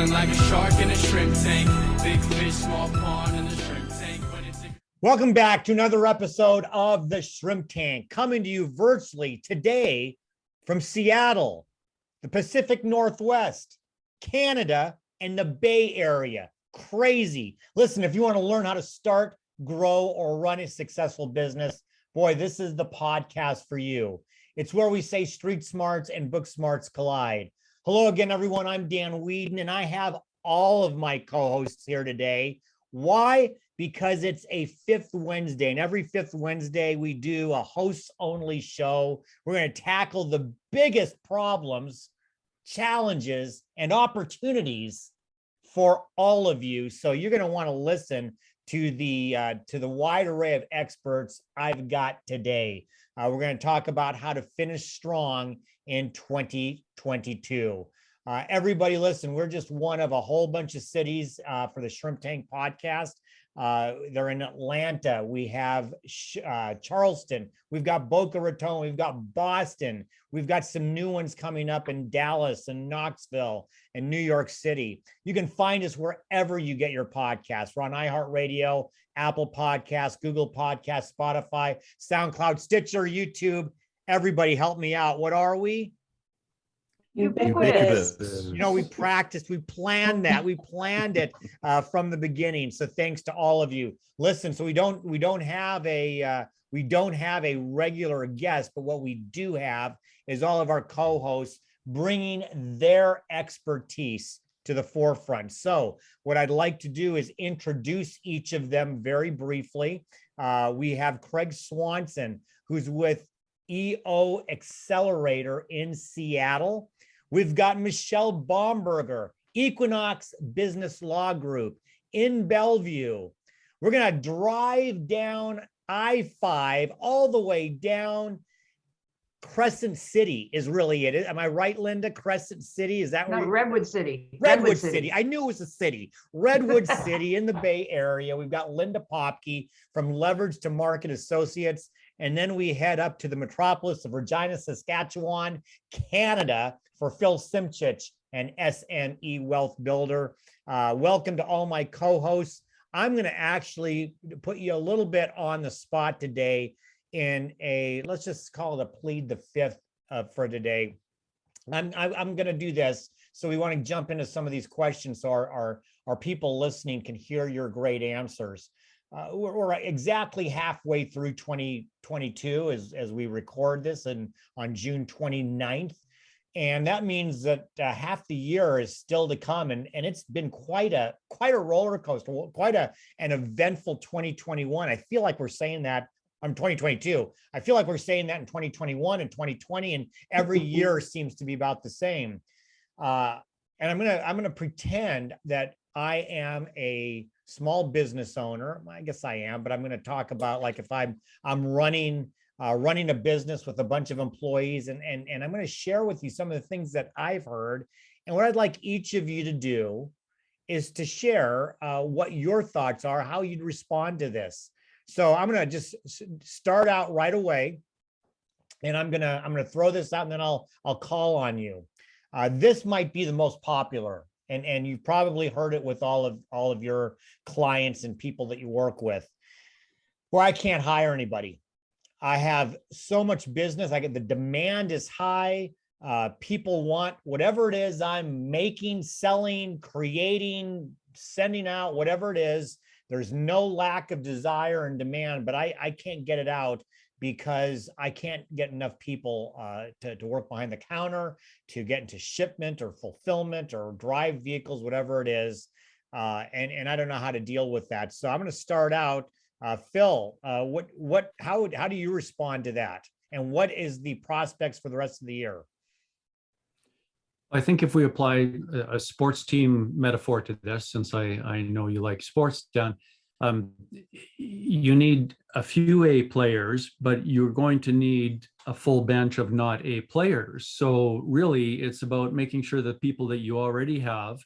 Feeling like a shark in a shrimp tank. Big fish, small pond in the shrimp tank. Welcome back to another episode of the Shrimp Tank, coming to you virtually today from Seattle, the Pacific Northwest, Canada, and the Bay Area. Crazy. Listen, if you want to learn how to start, grow, or run a successful business, boy, this is the podcast for you. It's where we say street smarts and book smarts collide. Hello again, everyone. I'm Dan Whedon, and I have all of my co-hosts here today. Why? Because it's a fifth Wednesday, and every fifth Wednesday we do a hosts-only show. We're going to tackle the biggest problems, challenges, and opportunities for all of you. So you're going to want to listen to the wide array of experts I've got today. We're going to talk about how to finish strong in 2022. Everybody listen, we're just one of a whole bunch of cities for the Shrimp Tank podcast. They're in Atlanta. We have Charleston. We've got Boca Raton. We've got Boston. We've got some new ones coming up in Dallas and Knoxville and New York City. You can find us wherever you get your podcasts. We're on iHeartRadio, Apple Podcasts, Google Podcasts, Spotify, SoundCloud, Stitcher, YouTube. Everybody help me out. What are we? Ubiquitous. You know, we practiced, we planned it from the beginning. So thanks to all of you. Listen, so we don't have a regular guest, but what we do have is all of our co-hosts bringing their expertise to the forefront. So what I'd like to do is introduce each of them very briefly. We have Craig Swanson, who's with EO Accelerator in Seattle. We've got Michelle Baumberger, Equinox Business Law Group in Bellevue. We're going to drive down I-5 all the way down Crescent City is really it. Am I right, Linda? Crescent City, is that where? Redwood City. Redwood City. I knew it was a city. Redwood City in the Bay Area. We've got Linda Popke from Leverage to Market Associates. And then we head up to the metropolis of Regina, Saskatchewan, Canada, for Phil Simchich and SNE Wealth Builder. Welcome to all my co-hosts. I'm going to actually put you a little bit on the spot today in a, let's just call it a plead the fifth for today. I'm going to do this. So we want to jump into some of these questions so our people listening can hear your great answers. We're exactly halfway through 2022 as we record this on June 29th. And that means that half the year is still to come. And it's been quite a roller coaster, quite an eventful 2021. I feel like we're saying that. 2022. I feel like we're saying that in 2021 and 2020, and every year seems to be about the same. And I'm gonna pretend that I am a small business owner. I guess I am, but I'm going to talk about like if I'm running a business with a bunch of employees, and I'm going to share with you some of the things that I've heard. And what I'd like each of you to do is to share what your thoughts are, how you'd respond to this. So I'm going to just start out right away, and I'm going to throw this out, and then I'll call on you. This might be the most popular, and you've probably heard it with all of your clients and people that you work with, where I can't hire anybody. I have so much business. The demand is high. People want whatever it is I'm making, selling, creating, sending out, whatever it is. There's no lack of desire and demand, but I can't get it out because I can't get enough people to work behind the counter, to get into shipment or fulfillment or drive vehicles, whatever it is. And I don't know how to deal with that. So I'm going to start out. Phil, how do you respond to that? And what is the prospects for the rest of the year? I think if we apply a sports team metaphor to this, since I know you like sports, Dan, you need a few A players, but you're going to need a full bench of not A players. So really, it's about making sure that people that you already have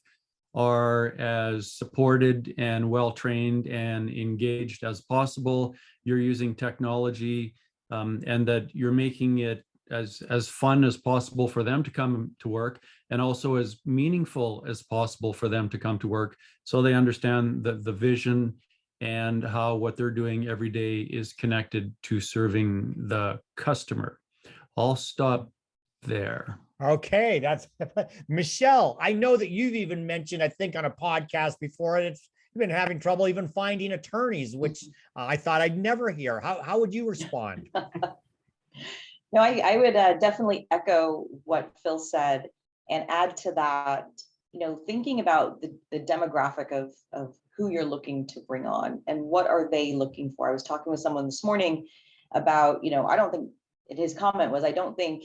are as supported and well-trained and engaged as possible. You're using technology and that you're making it as fun as possible for them to come to work, and also as meaningful as possible for them to come to work, so they understand the vision and how what they're doing every day is connected to serving the customer. I'll stop there. Okay, that's Michelle. I know that you've even mentioned, I think, on a podcast before, and you've been having trouble even finding attorneys, which I thought I'd never hear. How would you respond? No, I would definitely echo what Phil said and add to that, thinking about the demographic of who you're looking to bring on and what are they looking for. I was talking with someone this morning about, I don't think, his comment was, I don't think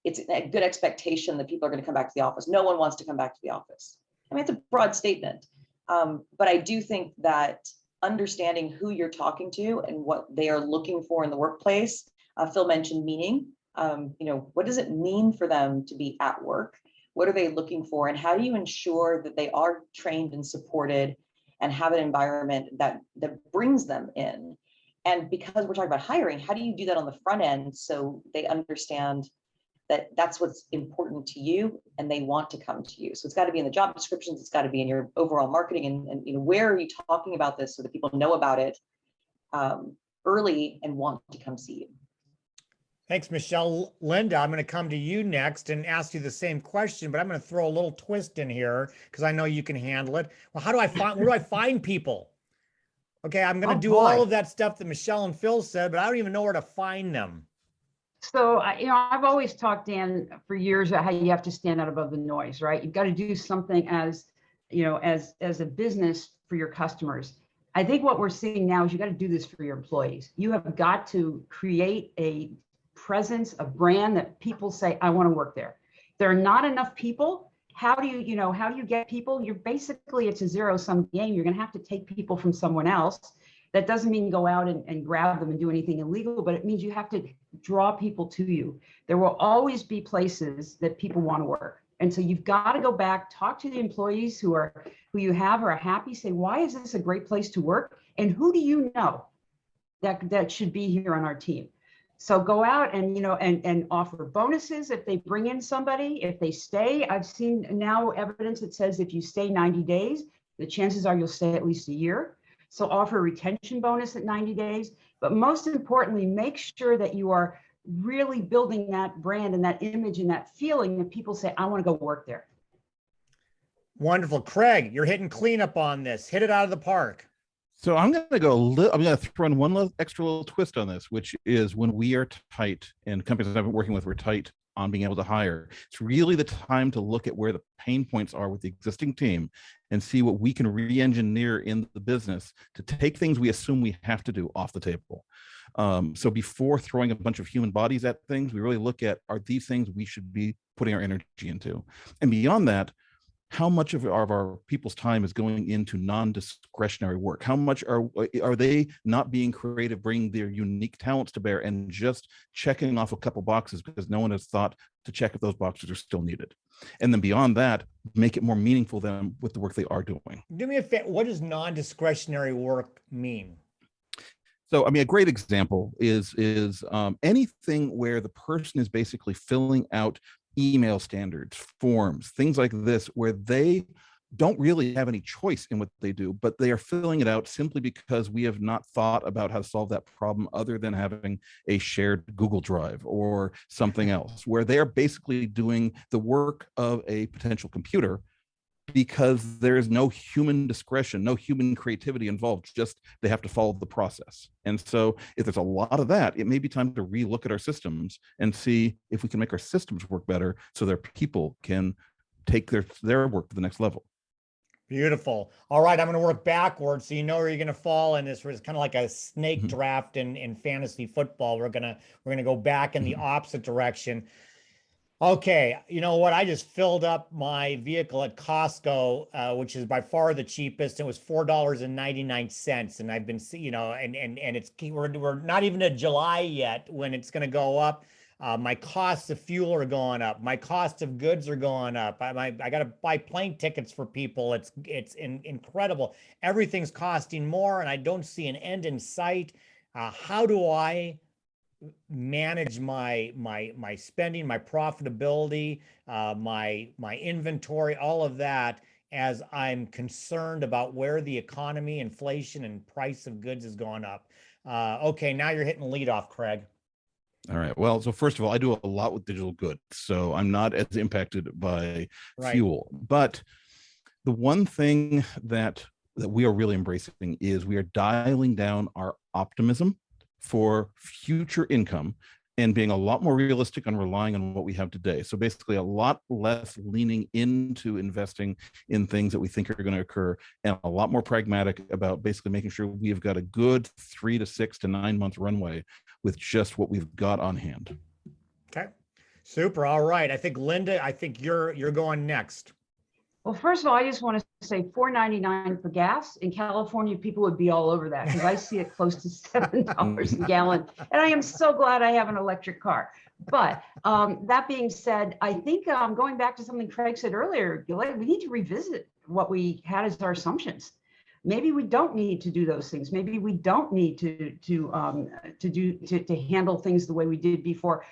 it's a good expectation that people are going to come back to the office. No one wants to come back to the office. I mean, it's a broad statement. But I do think that understanding who you're talking to and what they are looking for in the workplace. Phil mentioned meaning. What does it mean for them to be at work? What are they looking for? And how do you ensure that they are trained and supported and have an environment that brings them in? And because we're talking about hiring, how do you do that on the front end so they understand that that's what's important to you and they want to come to you? So it's got to be in the job descriptions, it's got to be in your overall marketing, and where are you talking about this so that people know about it early and want to come see you. Thanks, Michelle. Linda, I'm going to come to you next and ask you the same question, but I'm going to throw a little twist in here because I know you can handle it. Well, where do I find people? Okay, I'm going to do all of that stuff that Michelle and Phil said, but I don't even know where to find them. So, I've always talked, Dan, for years about how you have to stand out above the noise, right? You've got to do something as a business for your customers. I think what we're seeing now is you got to do this for your employees. You have got to create a presence, a brand that people say, I want to work there. There are not enough people. How do you get people? It's a zero-sum game. You're going to have to take people from someone else. That doesn't mean go out and grab them and do anything illegal, but it means you have to draw people to you. There will always be places that people want to work. And so you've got to go back, talk to the employees who you have are happy, say, why is this a great place to work? And who do you know that should be here on our team? So go out and offer bonuses if they bring in somebody, if they stay. I've seen now evidence that says if you stay 90 days, the chances are you'll stay at least a year. So offer a retention bonus at 90 days. But most importantly, make sure that you are really building that brand and that image and that feeling that people say, I want to go work there. Wonderful. Craig, you're hitting cleanup on this. Hit it out of the park. So I'm going to I'm going to throw in one extra little twist on this, which is when we are tight, and companies that I've been working with, we're tight on being able to hire. It's really the time to look at where the pain points are with the existing team and see what we can re-engineer in the business to take things we assume we have to do off the table. So before throwing a bunch of human bodies at things, we really look at, are these things we should be putting our energy into? And beyond that, how much of our people's time is going into non-discretionary work? How much are they not being creative, bringing their unique talents to bear and just checking off a couple boxes because no one has thought to check if those boxes are still needed? And then beyond that, make it more meaningful than with the work they are doing. Do me a favor, what does non-discretionary work mean? So, I mean, a great example is anything where the person is basically filling out email standards, forms, things like this, where they don't really have any choice in what they do, but they are filling it out simply because we have not thought about how to solve that problem other than having a shared Google Drive or something else, where they are basically doing the work of a potential computer because there is no human discretion, no human creativity involved, just they have to follow the process. And so if there's a lot of that, it may be time to relook at our systems and see if we can make our systems work better so their people can take their work to the next level. Beautiful. All right, I'm going to work backwards so you know where you're going to fall in this. It's kind of like a snake draft in fantasy football. We're going to go back in the opposite direction. Okay, you know what? I just filled up my vehicle at Costco, which is by far the cheapest. It was $4.99, and I've been, and it's we're not even at July yet when it's going to go up. My costs of fuel are going up. My cost of goods are going up. I got to buy plane tickets for people. It's incredible. Everything's costing more, and I don't see an end in sight. How do I manage my spending, my profitability, my inventory, all of that, as I'm concerned about where the economy, inflation, and price of goods has gone up. Okay, now you're hitting lead off, Craig. All right. Well, so first of all, I do a lot with digital goods, so I'm not as impacted by fuel. But the one thing that we are really embracing is we are dialing down our optimism for future income and being a lot more realistic on relying on what we have today. So basically a lot less leaning into investing in things that we think are going to occur, and a lot more pragmatic about basically making sure we've got a good 3 to 6 to 9 month runway with just what we've got on hand. Okay, super. All right. I think Linda, I think you're going next. Well, first of all, I just want to say $4.99 for gas. In California, people would be all over that because I see it close to $7 a gallon. And I am so glad I have an electric car. But that being said, I think going back to something Craig said earlier, we need to revisit what we had as our assumptions. Maybe we don't need to do those things. Maybe we don't need to handle things the way we did before.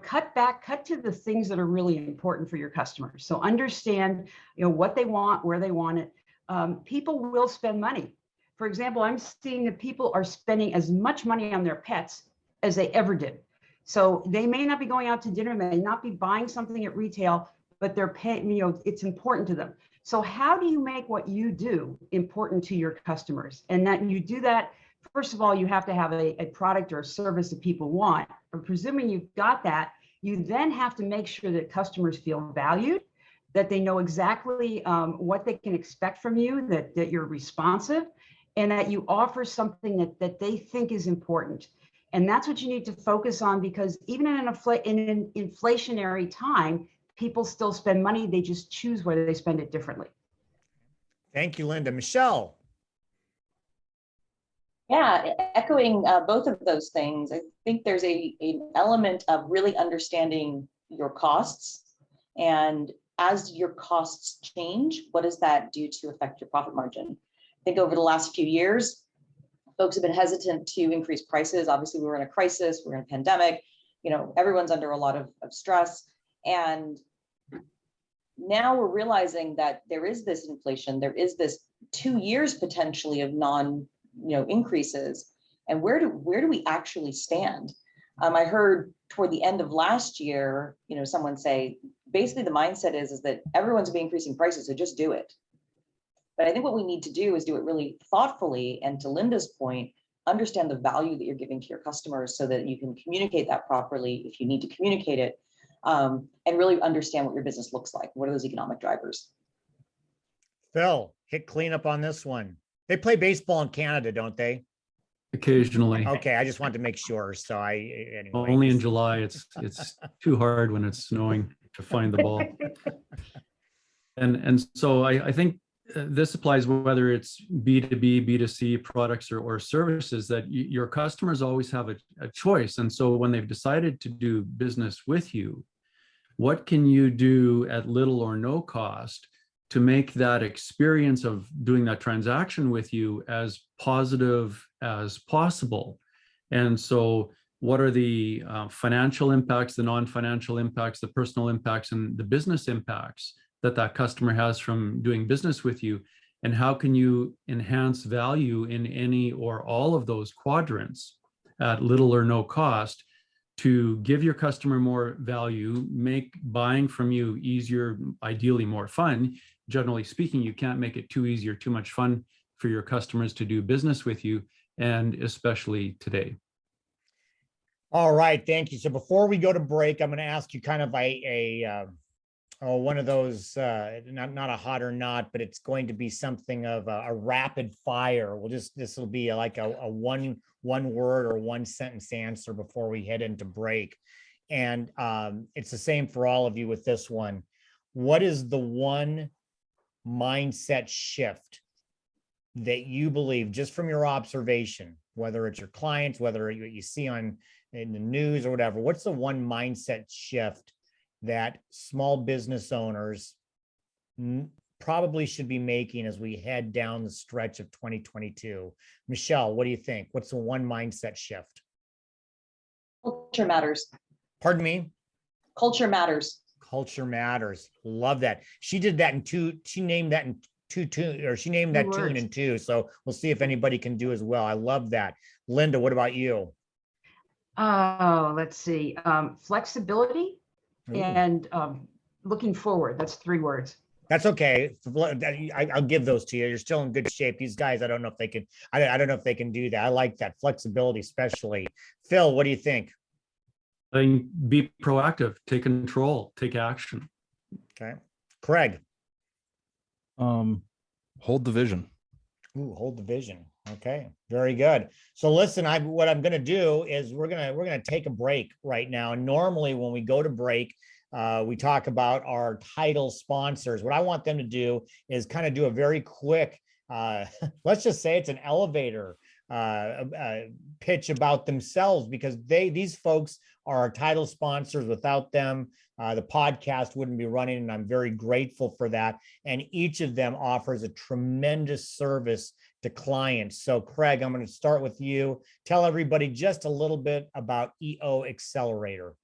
Cut to the things that are really important for your customers. So understand, what they want, where they want it. People will spend money. For example, I'm seeing that people are spending as much money on their pets as they ever did. So they may not be going out to dinner, they may not be buying something at retail, but they're paying, it's important to them. So how do you make what you do important to your customers? And that you do that, first of all, you have to have a product or a service that people want. But presuming you've got that, you then have to make sure that customers feel valued, that they know exactly what they can expect from you, that you're responsive, and that you offer something that they think is important. And that's what you need to focus on, because even in an inflationary time, people still spend money. They just choose whether they spend it differently. Thank you, Linda. Michelle. Yeah, echoing both of those things, I think there's an element of really understanding your costs. And as your costs change, what does that do to affect your profit margin? I think over the last few years, folks have been hesitant to increase prices. Obviously, we were in a crisis, we're in a pandemic, everyone's under a lot of stress. And now we're realizing that there is this inflation, there is this 2 years potentially of increases. And where do we actually stand? I heard toward the end of last year, someone say, basically the mindset is that everyone's been increasing prices, so just do it. But I think what we need to do is do it really thoughtfully. And to Linda's point, understand the value that you're giving to your customers so that you can communicate that properly if you need to communicate it. And really understand what your business looks like. What are those economic drivers? Phil, hit cleanup on this one. They play baseball in Canada, don't they? Occasionally. Okay, I just wanted to make sure. So anyway. Only in July. It's too hard when it's snowing to find the ball. And so I think this applies whether it's B2B, B2C products or services, that your customers always have a choice. And so when they've decided to do business with you, what can you do at little or no cost to make that experience of doing that transaction with you as positive as possible? And so what are the financial impacts, the non-financial impacts, the personal impacts, and the business impacts that customer has from doing business with you? And how can you enhance value in any or all of those quadrants at little or no cost to give your customer more value, make buying from you easier, ideally more fun? Generally speaking, you can't make it too easy or too much fun for your customers to do business with you, and especially today. All right, thank you. So before we go to break, I'm going to ask you kind of one of those, not a hot or not, but it's going to be something of a rapid fire. This will be like a one word or one sentence answer before we head into break. And it's the same for all of you with this one. What is the one mindset shift that you believe, just from your observation, whether it's your clients, whether you see in the news or whatever, what's the one mindset shift that small business owners probably should be making as we head down the stretch of 2022? Michelle, what do you think? What's the one mindset shift? Well, Culture matters. Pardon me? Culture matters. Culture matters. Love that. She did that in two. She named that in she named that tune in two. So we'll see if anybody can do as well. I love that. Linda, what about you? Oh, let's see. Flexibility Ooh. and looking forward. That's 3 words. That's okay. I'll give those to you. You're still in good shape. These guys, I don't know if they can. I don't know if they can do that. I like that flexibility, especially. Phil, what do you think? I think be proactive, take control, take action. Okay, Craig. Hold the vision. Ooh, hold the vision. Okay, very good. So listen, what I'm going to do is we're gonna take a break right now. And normally when we go to break, we talk about our title sponsors. What I want them to do is kind of do a very quick, let's just say it's an elevator pitch about themselves, because these folks are our title sponsors. Without them, the podcast wouldn't be running, and I'm very grateful for that. And each of them offers a tremendous service to clients. So Craig, I'm going to start with you. Tell everybody just a little bit about EO Accelerator.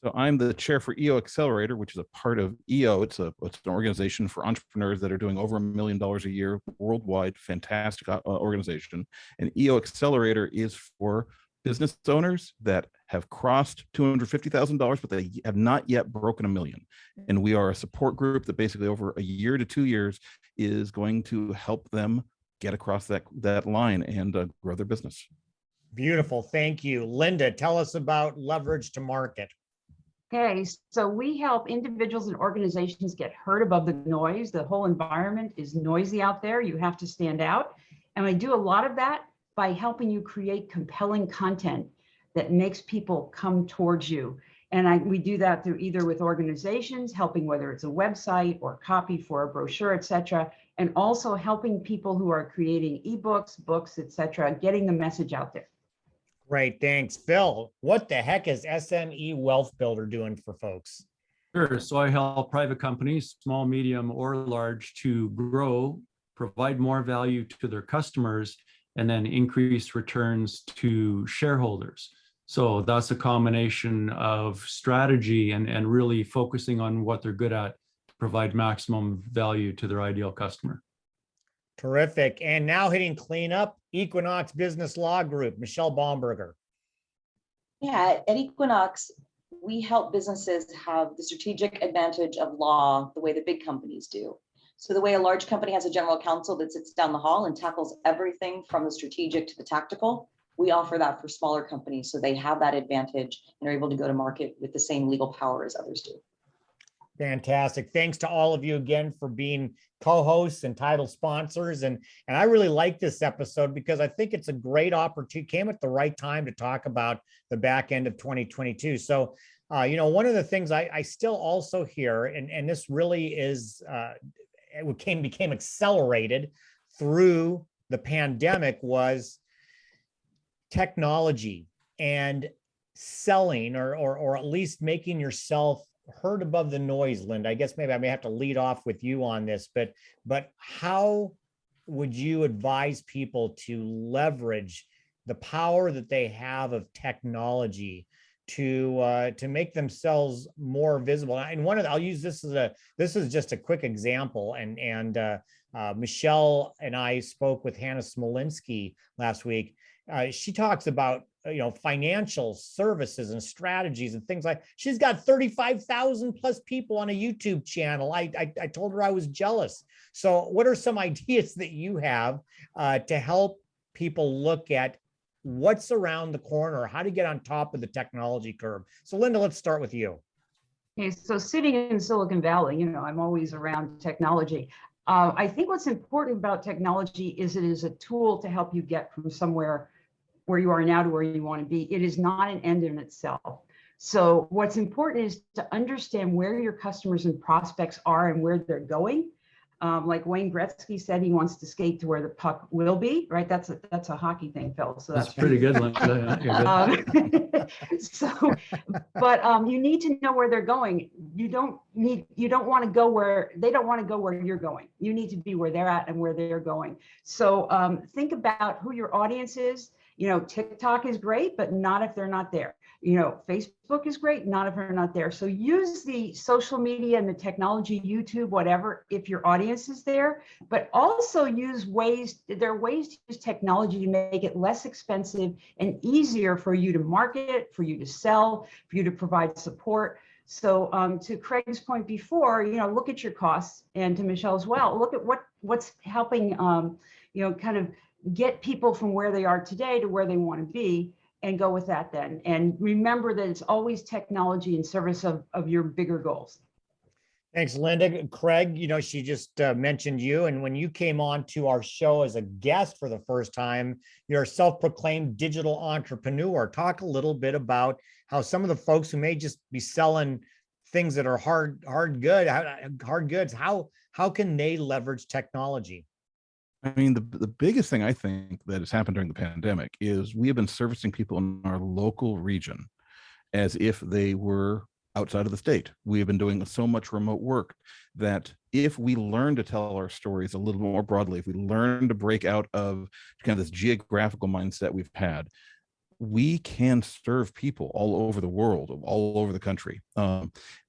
So I'm the chair for EO Accelerator, which is a part of EO. It's an organization for entrepreneurs that are doing over $1 million a year worldwide. Fantastic organization. And EO Accelerator is for business owners that have crossed $250,000, but they have not yet broken $1 million. And we are a support group that basically over a year to 2 years is going to help them get across that line and grow their business. Beautiful. Thank you. Linda, tell us about Leverage to Market. Okay, so we help individuals and organizations get heard above the noise. The whole environment is noisy out there. You have to stand out. And I do a lot of that by helping you create compelling content that makes people come towards you. And we do that through either with organizations, helping whether it's a website or copy for a brochure, et cetera, and also helping people who are creating ebooks, books, et cetera, getting the message out there. Great, thanks. Phil, what the heck is SME Wealth Builder doing for folks? Sure. So I help private companies, small, medium, or large, to grow, provide more value to their customers, and then increase returns to shareholders. So that's a combination of strategy and really focusing on what they're good at to provide maximum value to their ideal customer. Terrific. And now hitting cleanup, Equinox Business Law Group, Michelle Baumberger. Yeah, at Equinox, we help businesses have the strategic advantage of law the way the big companies do. So the way a large company has a general counsel that sits down the hall and tackles everything from the strategic to the tactical, we offer that for smaller companies. So they have that advantage and are able to go to market with the same legal power as others do. Fantastic. Thanks to all of you again for being co-hosts and title sponsors. And I really like this episode because I think it's a great opportunity, came at the right time to talk about the back end of 2022. So, one of the things I still also hear, and this really is, became accelerated through the pandemic, was technology and selling or at least making yourself heard above the noise. Linda, I guess maybe I may have to lead off with you on this, but how would you advise people to leverage the power that they have of technology to make themselves more visible? And I'll use this this is just a quick example. And Michelle and I spoke with Hannah Smolinski last week. She talks about financial services and strategies and things like. She's got 35,000 plus people on a YouTube channel. I told her I was jealous. So what are some ideas that you have to help people look at what's around the corner, how to get on top of the technology curve? So Linda, let's start with you. Okay, so sitting in Silicon Valley, I'm always around technology. I think what's important about technology is it is a tool to help you get from somewhere where you are now to where you want to be. It is not an end in itself. So what's important is to understand where your customers and prospects are and where they're going. Like Wayne Gretzky said, he wants to skate to where the puck will be, right? That's a hockey thing, Phil. So that's pretty good, Linda. But you need to know where they're going. You don't want to go where they don't want to go where you're going. You need to be where they're at and where they're going. So think about who your audience is TikTok is great, but not if they're not there. Facebook is great, not if they're not there. So use the social media and the technology, YouTube, whatever, if your audience is there, but also there are ways to use technology to make it less expensive and easier for you to market, for you to sell, for you to provide support. So to Craig's point before, look at your costs, and to Michelle as well, look at what's helping, kind of get people from where they are today to where they want to be, and go with that then. And remember that it's always technology in service of your bigger goals. Thanks, Linda. Craig, she just mentioned you. And when you came on to our show as a guest for the first time, you're a self-proclaimed digital entrepreneur. Talk a little bit about how some of the folks who may just be selling things that are hard goods, how can they leverage technology? I mean, the biggest thing I think that has happened during the pandemic is we have been servicing people in our local region as if they were outside of the state. We have been doing so much remote work that if we learn to tell our stories a little more broadly, if we learn to break out of kind of this geographical mindset we've had, we can serve people all over the world, all over the country.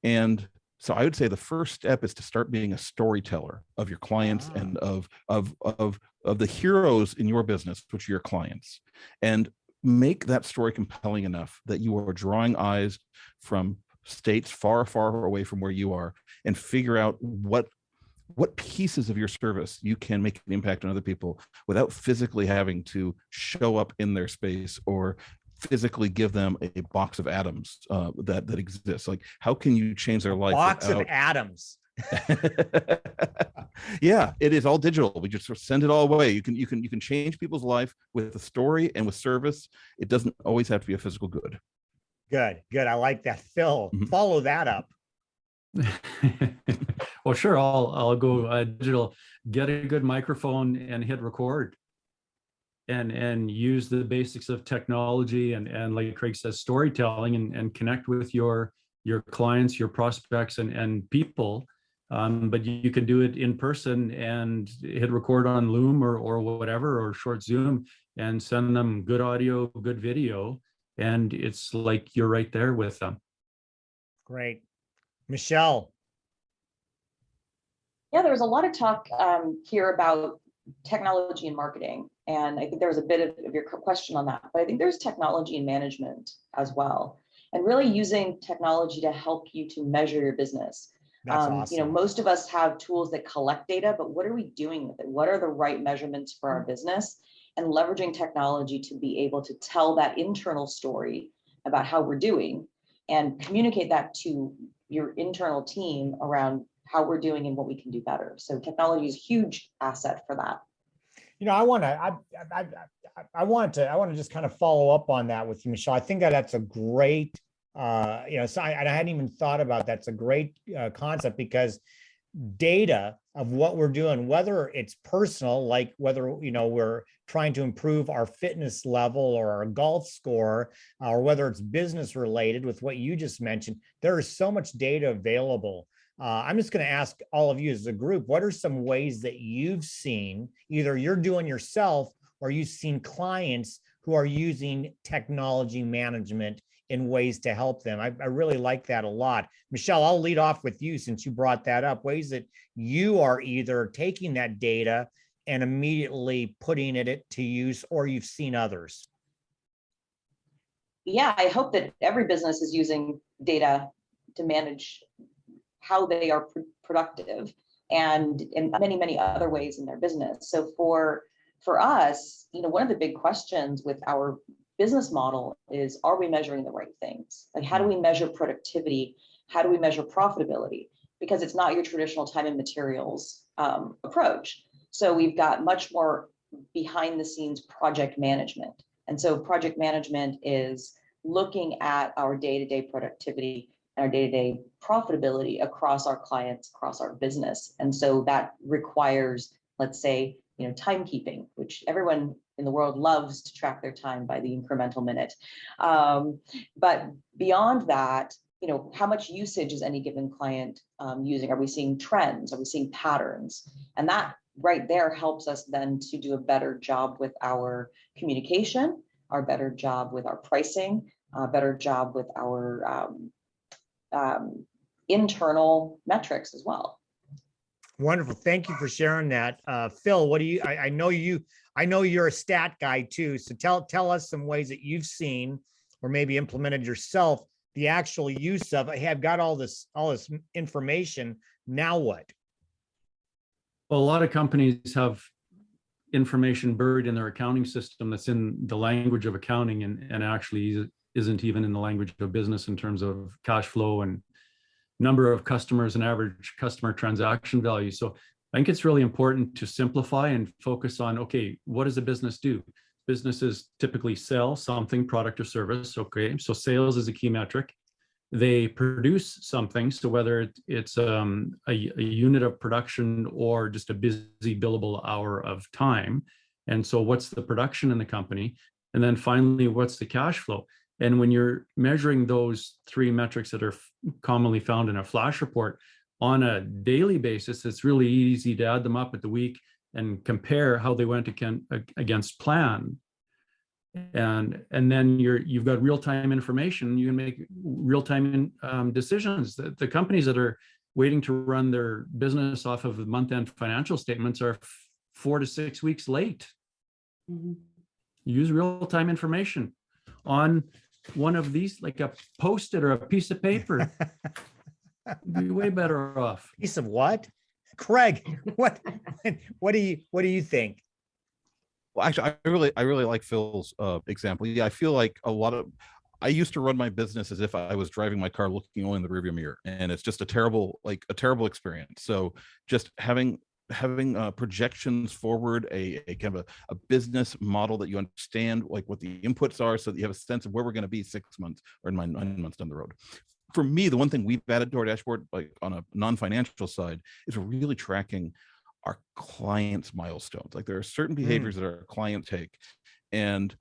And so I would say the first step is to start being a storyteller of your clients and of the heroes in your business, which are your clients, and make that story compelling enough that you are drawing eyes from states far, far away from where you are, and figure out what pieces of your service you can make an impact on other people without physically having to show up in their space or physically give them a box of atoms that exists. Like, how can you change their life? Box of atoms. Yeah, it is all digital. We just sort of send it all away. You can change people's life with a story and with service. It doesn't always have to be a physical good. Good. I like that. Phil, follow that up. Well, sure. I'll go digital. Get a good microphone and hit record. And use the basics of technology and like Craig says, storytelling, and connect with your clients, your prospects, and people. But you can do it in person and hit record on Loom or whatever, or short Zoom, and send them good audio, good video. And it's like you're right there with them. Great. Michelle. Yeah, there was a lot of talk here about technology and marketing. And I think there was a bit of your question on that, but I think there's technology and management as well. And really using technology to help you to measure your business. That's awesome. Most of us have tools that collect data, but what are we doing with it? What are the right measurements for our business? And leveraging technology to be able to tell that internal story about how we're doing and communicate that to your internal team around how we're doing and what we can do better. So technology is a huge asset for that. I want to just kind of follow up on that with you, Michelle. I think that's a great, I hadn't even thought about that's a great concept, because data of what we're doing, whether it's personal, like whether, we're trying to improve our fitness level or our golf score, or whether it's business related with what you just mentioned, there is so much data available. I'm just going to ask all of you as a group, what are some ways that you've seen, either you're doing yourself or you've seen clients who are using technology management in ways to help them? I really like that a lot. Michelle, I'll lead off with you since you brought that up. Ways that you are either taking that data and immediately putting it to use, or you've seen others. Yeah, I hope that every business is using data to manage how they are productive, and in many, many other ways in their business. So for us, one of the big questions with our business model is, are we measuring the right things? Like, how do we measure productivity? How do we measure profitability? Because it's not your traditional time and materials approach. So we've got much more behind the scenes project management. And so project management is looking at our day-to-day productivity and our day-to-day profitability across our clients, across our business. And so that requires, let's say, timekeeping, which everyone in the world loves to track their time by the incremental minute. But beyond that, how much usage is any given client using? Are we seeing trends? Are we seeing patterns? And that right there helps us then to do a better job with our communication, our better job with our pricing, better job with our internal metrics as well. Wonderful. Thank you for sharing that. Phil, what do you, I know you're a stat guy too. So tell us some ways that you've seen or maybe implemented yourself, the actual use of, hey, I've got all this information. Now what? Well, a lot of companies have information buried in their accounting system that's in the language of accounting and actually isn't even in the language of business in terms of cash flow and number of customers and average customer transaction value. So I think it's really important to simplify and focus on, okay, what does a business do? Businesses typically sell something, product or service. Okay, so sales is a key metric. They produce something. So whether it's a unit of production or just a busy billable hour of time. And so what's the production in the company? And then finally, what's the cash flow? And when you're measuring those three metrics that are commonly found in a flash report on a daily basis, it's really easy to add them up at the week and compare how they went against plan. And then you've got real-time information. You can make real-time decisions. The companies that are waiting to run their business off of month-end financial statements are 4 to 6 weeks late. Mm-hmm. Use real-time information on one of these, like a Post-it or a piece of paper. Be way better off. Piece of what? Craig, what do you think? Well, actually, I really like Phil's example. Yeah, I feel like I used to run my business as if I was driving my car looking only in the rearview mirror, and it's just a terrible experience. So just having projections forward, a kind of a business model that you understand, like what the inputs are, so that you have a sense of where we're going to be 6 months or 9 months down the road. For me, the one thing we've added to our dashboard, like on a non-financial side, is really tracking our clients' milestones. Like there are certain behaviors that our clients take, and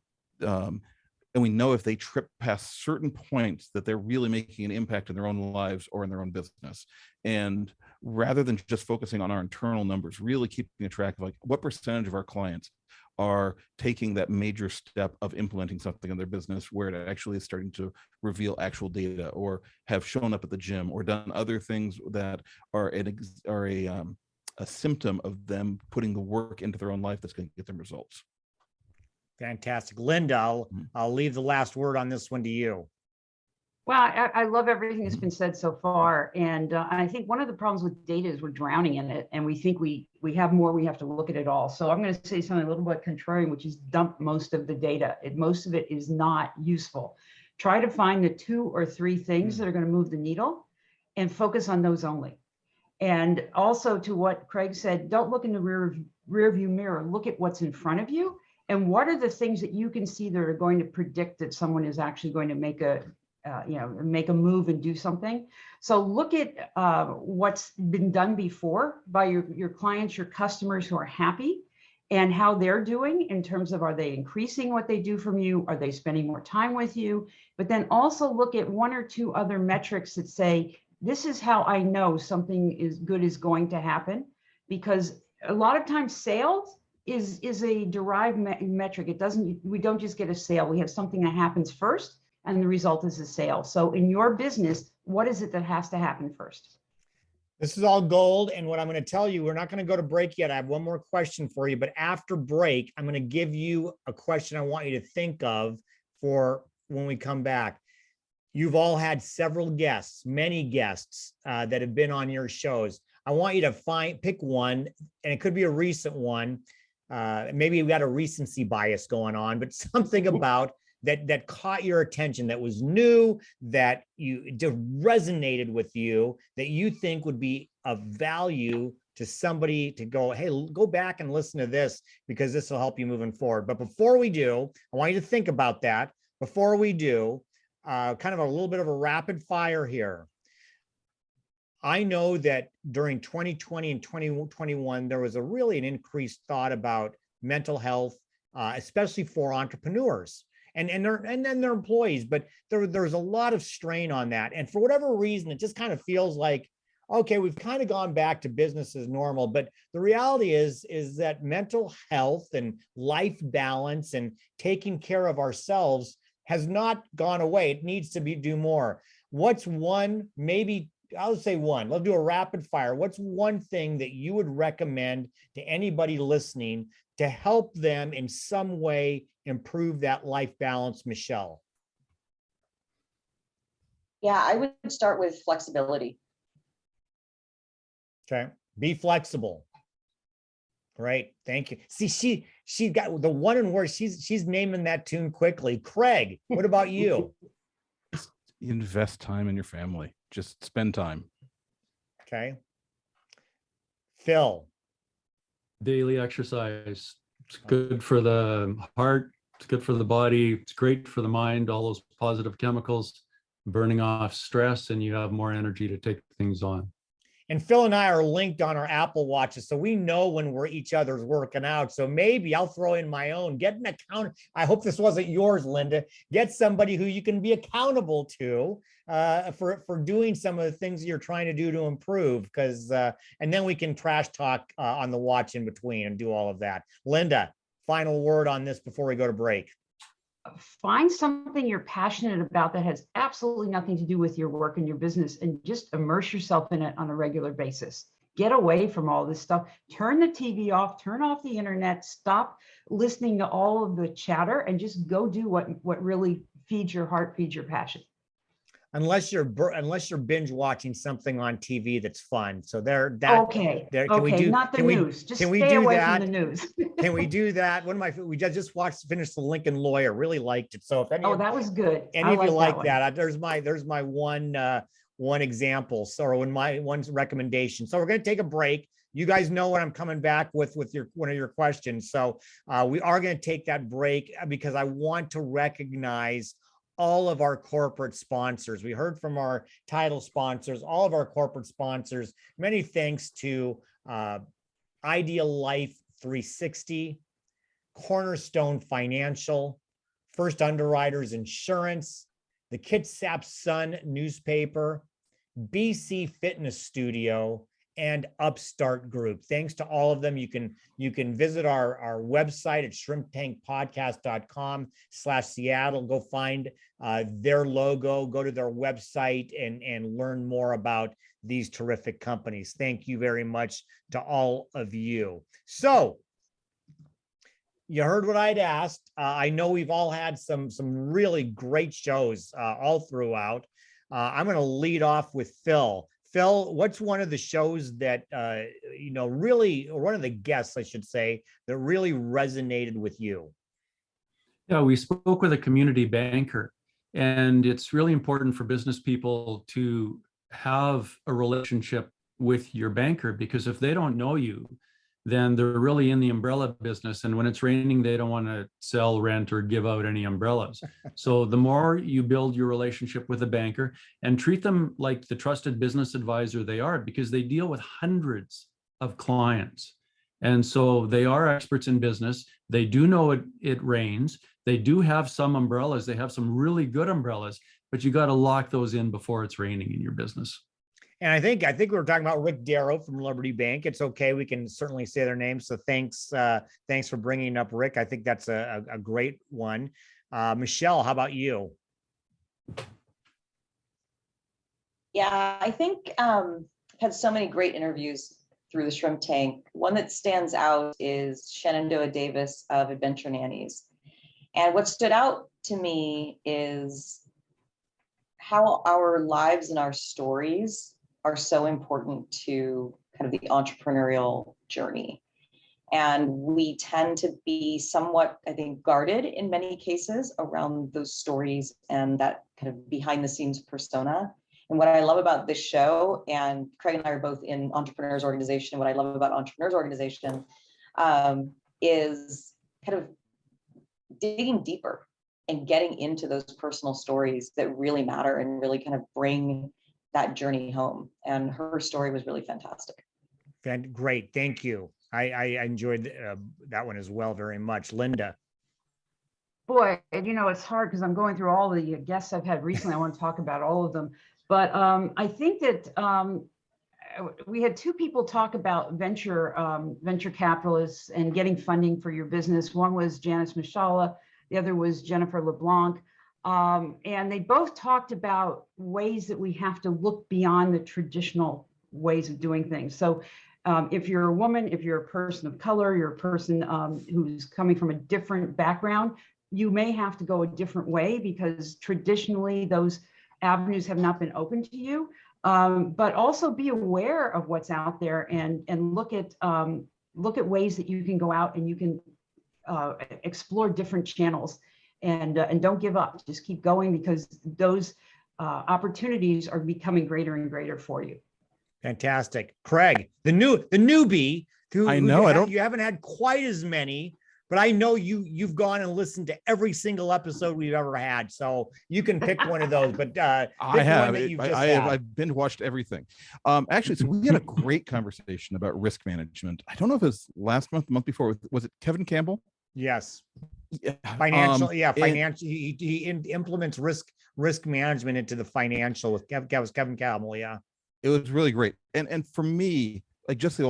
we know if they trip past certain points that they're really making an impact in their own lives or in their own business. And rather than just focusing on our internal numbers, really keeping a track of like what percentage of our clients are taking that major step of implementing something in their business where it actually is starting to reveal actual data, or have shown up at the gym or done other things that are a symptom of them putting the work into their own life that's going to get them results. Fantastic. Linda, I'll leave the last word on this one to you. Well, I love everything that's been said so far. And I think one of the problems with data is we're drowning in it, and we think we have more, we have to look at it all. So I'm going to say something a little bit contrarian, which is dump most of the data. Most of it is not useful. Try to find the 2 or 3 things that are going to move the needle and focus on those only. And also to what Craig said, don't look in the rear view mirror, look at what's in front of you. And what are the things that you can see that are going to predict that someone is actually going to make a move and do something. So look at what's been done before by your clients, your customers who are happy, and how they're doing in terms of, are they increasing what they do from you? Are they spending more time with you? But then also look at 1 or 2 other metrics that say, this is how I know something is good is going to happen. Because a lot of times sales is a derived metric. We don't just get a sale. We have something that happens first, and the result is a sale. So in your business, what is it that has to happen first? This is all gold. And what I'm going to tell you, we're not going to go to break yet. I have one more question for you, but after break, I'm going to give you a question I want you to think of for when we come back. You've all had several guests, many guests that have been on your shows. I want you to pick one, and it could be a recent one. Maybe we got a recency bias going on, but something about that caught your attention, that was new, that resonated with you, that you think would be of value to somebody to go, hey, go back and listen to this, because this will help you moving forward. But before we do, I want you to think about that. Before we do, kind of a little bit of a rapid fire here. I know that during 2020 and 2021, there was really an increased thought about mental health, especially for entrepreneurs and then their employees. But there's a lot of strain on that. And for whatever reason, it just kind of feels like, okay, we've kind of gone back to business as normal, but the reality is that mental health and life balance and taking care of ourselves has not gone away. It needs to do more. What's one, maybe I'll say one, let's do a rapid fire. What's one thing that you would recommend to anybody listening to help them in some way improve that life balance, Michelle? Yeah, I would start with flexibility. Okay. Be flexible. Great. Thank you. See, she got the one in word. She's naming that tune quickly. Craig, what about you? Invest time in your family. Just spend time. Okay. Phil. Daily exercise. It's good for the heart. It's good for the body. It's great for the mind. All those positive chemicals, burning off stress, and you have more energy to take things on. And Phil and I are linked on our Apple Watches, so we know when we're each other's working out. So maybe I'll throw in my own. Get an account. I hope this wasn't yours, Linda. Get somebody who you can be accountable to for doing some of the things you're trying to do to improve. Because and then we can trash talk on the watch in between and do all of that. Linda, final word on this before we go to break. Find something you're passionate about that has absolutely nothing to do with your work and your business, and just immerse yourself in it on a regular basis. Get away from all this stuff. Turn the TV off, turn off the internet, stop listening to all of the chatter, and just go do what really feeds your heart, feeds your passion. Unless you're binge watching something on TV that's fun. So Okay. Not the news. Just stay away from the news. Can we do that? We just finished The Lincoln Lawyer. Really liked it. So if any, that was good. Any of you like that, there's my one example. So one recommendation. So we're going to take a break. You guys know what I'm coming back with one of your questions. So we are going to take that break because I want to recognize all of our corporate sponsors. We heard from our title sponsors, all of our corporate sponsors. Many thanks to Ideal Life 360, Cornerstone Financial, First Underwriters Insurance, the Kitsap Sun newspaper, BC Fitness Studio, and Upstart Group. Thanks to all of them. You can visit our website at shrimptankpodcast.com/Seattle. Go find their logo, go to their website and learn more about these terrific companies. Thank you very much to all of you. So you heard what I'd asked. I know we've all had some really great shows all throughout. I'm going to lead off with Phil. Phil, what's one of the shows that, really, or one of the guests, I should say, that really resonated with you? Yeah, we spoke with a community banker, and it's really important for business people to have a relationship with your banker, because if they don't know you, then they're really in the umbrella business. And when it's raining, they don't want to sell, rent, or give out any umbrellas. So the more you build your relationship with a banker and treat them like the trusted business advisor they are, because they deal with hundreds of clients. And so they are experts in business. They do know it rains. They do have some umbrellas. They have some really good umbrellas, but you got to lock those in before it's raining in your business. And I think we were talking about Rick Darrow from Liberty Bank. It's okay. We can certainly say their names. So thanks for bringing up Rick. I think that's a great one. Michelle, how about you? Yeah, I think I've had so many great interviews through the Shrimp Tank. One that stands out is Shenandoah Davis of Adventure Nannies. And what stood out to me is how our lives and our stories are so important to kind of the entrepreneurial journey. And we tend to be somewhat, I think, guarded in many cases around those stories and that kind of behind the scenes persona. And what I love about this show, and Craig and I are both in Entrepreneurs Organization, what I love about Entrepreneurs Organization is kind of digging deeper and getting into those personal stories that really matter and really kind of bring that journey home. And her story was really fantastic. Great. Thank you. I enjoyed that one as well very much. Linda. Boy, it's hard because I'm going through all the guests I've had recently. I want to talk about all of them. But I think that we had two people talk about venture capitalists and getting funding for your business. One was Janice Mishala, the other was Jennifer LeBlanc. And they both talked about ways that we have to look beyond the traditional ways of doing things. So if you're a woman, if you're a person of color, you're a person who's coming from a different background, you may have to go a different way because traditionally those avenues have not been open to you. But also be aware of what's out there and look at ways that you can go out and you can explore different channels and don't give up. Just keep going because those opportunities are becoming greater and greater for you. Fantastic. Craig, the newbie who I know, you haven't had quite as many, but I know you've gone and listened to every single episode we've ever had. So you can pick one of those, but I have. I've I've binge watched everything. Actually, so we had a great conversation about risk management. I don't know if it was last month, the month before. Was it Kevin Campbell? Yes. Yeah. Financial. Financial. He implements risk management into the financial with Kevin Campbell. Yeah. It was really great. And for me, like just the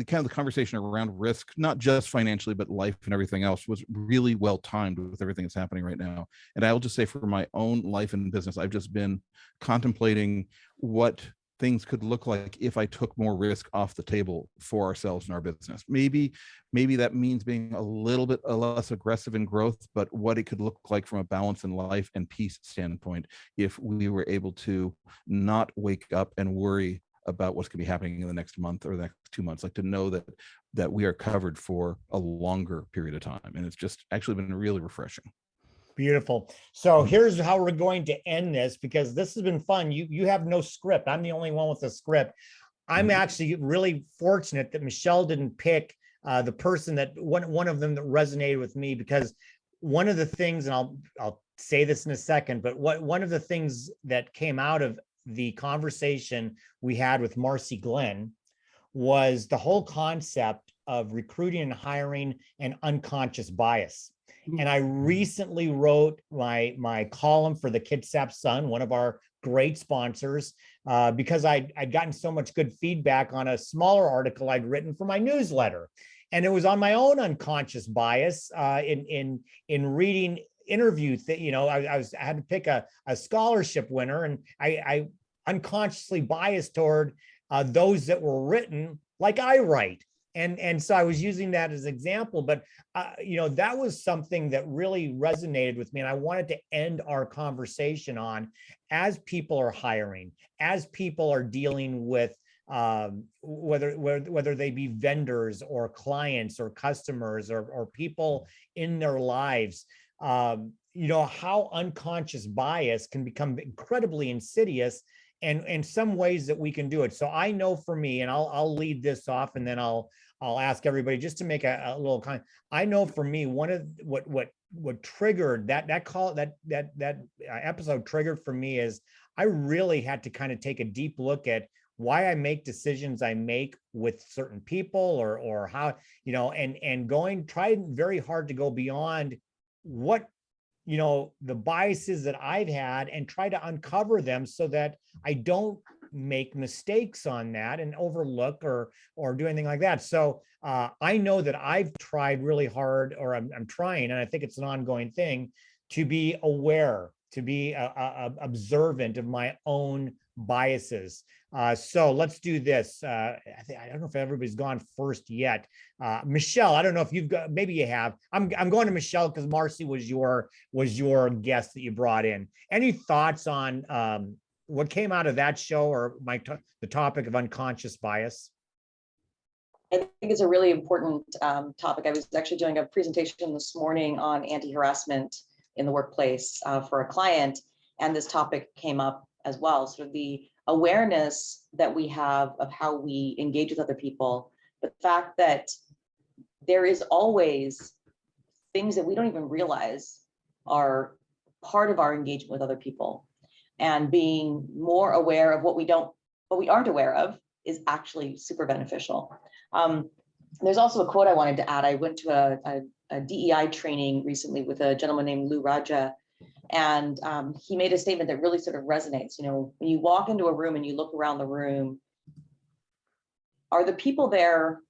kind of the conversation around risk, not just financially, but life and everything else was really well timed with everything that's happening right now. And I will just say for my own life and business, I've just been contemplating what things could look like if I took more risk off the table for ourselves and our business. Maybe that means being a little bit less aggressive in growth, but what it could look like from a balance in life and peace standpoint, if we were able to not wake up and worry about what's going to be happening in the next month or the next 2 months, like to know that we are covered for a longer period of time. And it's just actually been really refreshing. Beautiful. So here's how we're going to end this because this has been fun. You have no script. I'm the only one with a script. I'm actually really fortunate that Michelle didn't pick the person that one of them that resonated with me, because one of the things, and I'll say this in a second, but one of the things that came out of the conversation we had with Marcy Glenn was the whole concept of recruiting and hiring and unconscious bias. And I recently wrote my column for the Kitsap Sun, one of our great sponsors, because I'd gotten so much good feedback on a smaller article I'd written for my newsletter. And it was on my own unconscious bias in reading interviews that, I had to pick a scholarship winner, and I unconsciously biased toward those that were written like I write. And so I was using that as an example, but that was something that really resonated with me. And I wanted to end our conversation on, as people are hiring, as people are dealing with whether they be vendors or clients or customers or people in their lives, how unconscious bias can become incredibly insidious, and some ways that we can do it. So I know for me, and I'll lead this off, and then I'll ask everybody just to make a little comment. I know for me, one of what triggered that episode triggered for me is I really had to kind of take a deep look at why I make decisions I make with certain people or how, and trying very hard to go beyond what the biases that I've had and try to uncover them so that I don't make mistakes on that and overlook or do anything like that. So I know that I've tried really hard, or I'm trying, and I think it's an ongoing thing, to be aware, to be observant of my own biases. So let's do this. I don't know if everybody's gone first yet. Michelle, I don't know if you've got, maybe you have. I'm going to Michelle because Marcy was your guest that you brought in. Any thoughts on what came out of that show, or the topic of unconscious bias? I think it's a really important topic. I was actually doing a presentation this morning on anti-harassment in the workplace for a client, and this topic came up as well. So the awareness that we have of how we engage with other people, the fact that there is always things that we don't even realize are part of our engagement with other people, and being more aware of what we aren't aware of is actually super beneficial. There's also a quote I wanted to add. I went to a DEI training recently with a gentleman named Lou Raja, and he made a statement that really sort of resonates. When you walk into a room and you look around the room, are the people there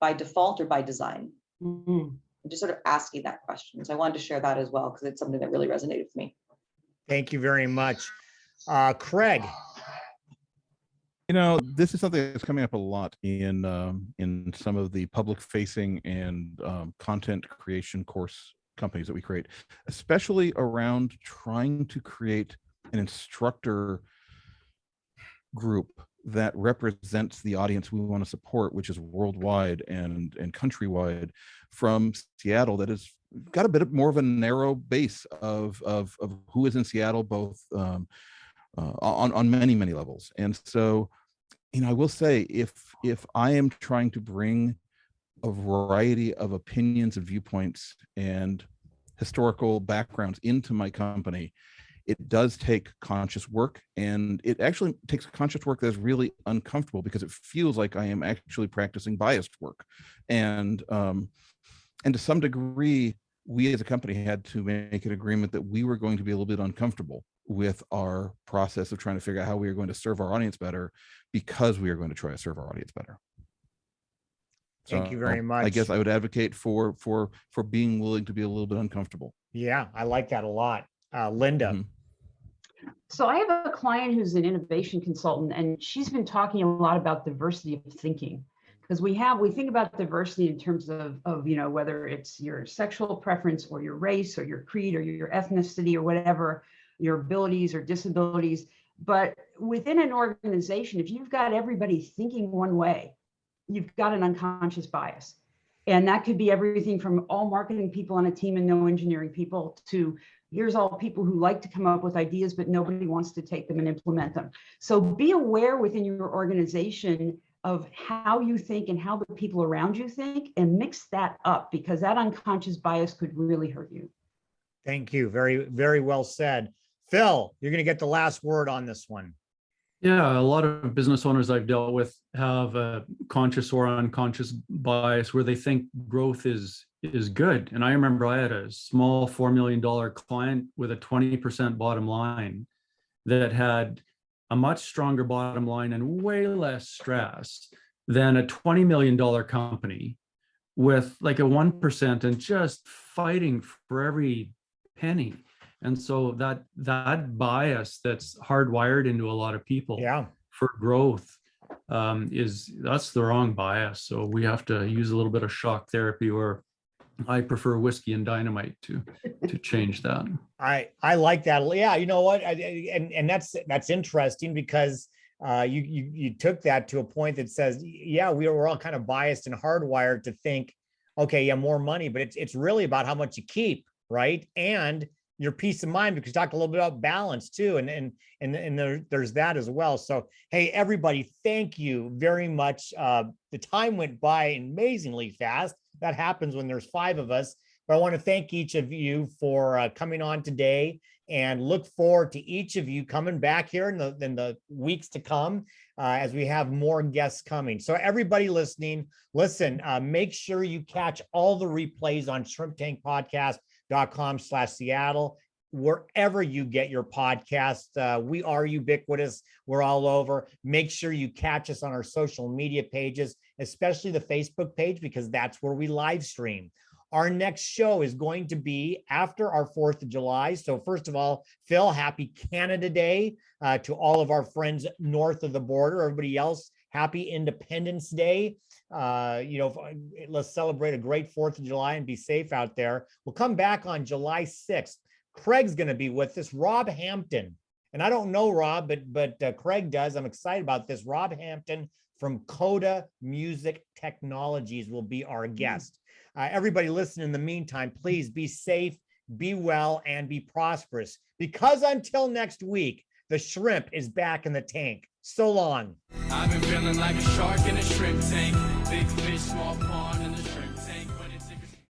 by default or by design? Mhm. Just sort of asking that question. So I wanted to share that as well, because it's something that really resonated with me. Thank you very much. Craig. This is something that's coming up a lot in some of the public facing and content creation course companies that we create, especially around trying to create an instructor group that represents the audience we want to support, which is worldwide and countrywide, from Seattle, that has got a bit more of a narrow base of who is in Seattle, both on many levels. And so, I will say, if I am trying to bring a variety of opinions and viewpoints and historical backgrounds into my company, it does take conscious work, and it actually takes conscious work that's really uncomfortable, because it feels like I am actually practicing biased work. And to some degree, we as a company had to make an agreement that we were going to be a little bit uncomfortable with our process of trying to figure out how we are going to serve our audience better, because we are going to try to serve our audience better. Thank you very much. I guess I would advocate for being willing to be a little bit uncomfortable. Yeah, I like that a lot. Linda. Mhm. So I have a client who's an innovation consultant, and she's been talking a lot about diversity of thinking, because we think about diversity in terms of whether it's your sexual preference or your race or your creed or your ethnicity or whatever, your abilities or disabilities. But within an organization, if you've got everybody thinking one way, you've got an unconscious bias. And that could be everything from all marketing people on a team and no engineering people, to here's all people who like to come up with ideas, but nobody wants to take them and implement them. So be aware within your organization of how you think and how the people around you think, and mix that up, because that unconscious bias could really hurt you. Thank you. Very, very well said. Phil, you're going to get the last word on this one. Yeah, a lot of business owners I've dealt with have a conscious or unconscious bias where they think growth is good. And I remember I had a small $4 million client with a 20% bottom line that had a much stronger bottom line and way less stress than a $20 million company with like a 1% and just fighting for every penny. And so that bias that's hardwired into a lot of people for growth that's the wrong bias. So we have to use a little bit of shock therapy, or I prefer whiskey and dynamite to change that. I like that. Yeah, you know what? And that's interesting, because you took that to a point that says, yeah, we're all kind of biased and hardwired to think, okay, yeah, more money, but it's really about how much you keep, right? And your peace of mind, because you talked a little bit about balance too, and there's that as well. So hey, everybody, thank you very much. The time went by amazingly fast. That happens when there's 5 of us. But I want to thank each of you for coming on today, and look forward to each of you coming back here in the weeks to come as we have more guests coming. So everybody listening, listen, make sure you catch all the replays on shrimptankpodcast.com/Seattle, wherever you get your podcast. We are ubiquitous. We're all over. Make sure you catch us on our social media pages, especially the Facebook page, because that's where we live stream. Our next show is going to be after our 4th of July. So first of all, Phil, happy Canada Day to all of our friends north of the border. Everybody else, happy Independence Day. Let's celebrate a great 4th of July and be safe out there. We'll come back on July 6th. Craig's going to be with us, Rob Hampton. And I don't know Rob, but Craig does. I'm excited about this. Rob Hampton from Coda Music Technologies will be our guest. Everybody listen in the meantime, please be safe, be well, and be prosperous, because until next week, the shrimp is back in the tank. So long. I've been feeling like a shark in a shrimp tank. Big fish, small pond, and the